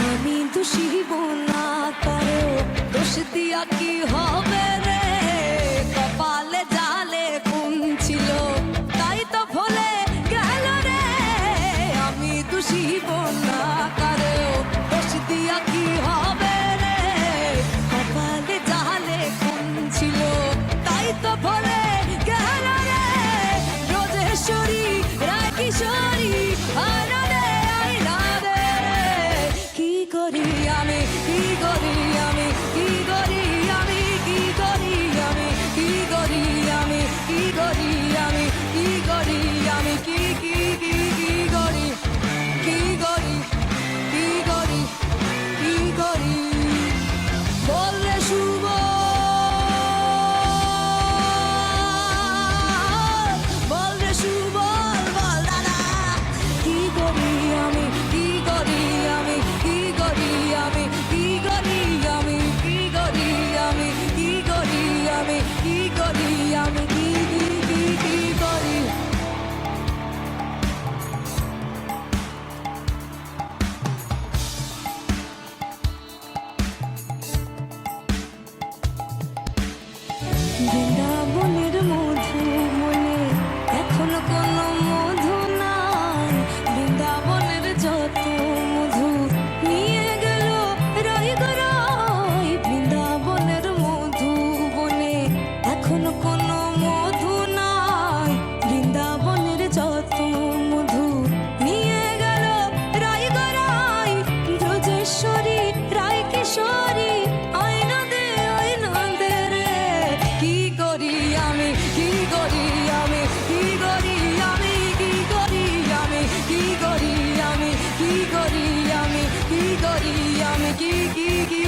আমি দোষী না কারো, দোষ দিয়া কি হবে রে? কপালে জালে কোন ছিল, তাই তো ভুলে গেল রে। আমি দোষী না কারো, দোষ দিয়া কি হবে রে? কপালে জালে কোন ছিল, তাই তো ভুলে গেল রে। ব্রজেশ্বরী রায় কিশোরী আয়না দে, আয়না দে। কি করি আমি, কি করি আমি, কি করি আমি, কি করি আমি, কি করি আমি, কি করি আমি, কি করি আমি, কি কি কি কি করি, কি করি, কি করি, কি করি? বল রে শুভ, বল রে শুভ, বল দাদা। কি করি আমি, কি করি আমি, কি করি আমি, কি করি আমি, কি করি আমি, কি করি আমি, কি করি আমি, কি কি কি কি করি? বৃন্দাবনের মধু মনে এখনো কোনো মধু নাই। বৃন্দাবনের যত মধু নিয়ে গেল রই গো রই। বৃন্দাবনের মধু বনে এখনো কোনো মধু নাই। বৃন্দাবনের যত মধু নিয়ে গেল রই গো রই। ব্রজেশ্বরী রায় কিশোরী আয়না দে, আয়না দে রে। কি করি আমি, কি করি আমি, কি করি আমি, কি করি আমি, কি করি আমি, কি করি আমি, কি করি আমি, কি কি কি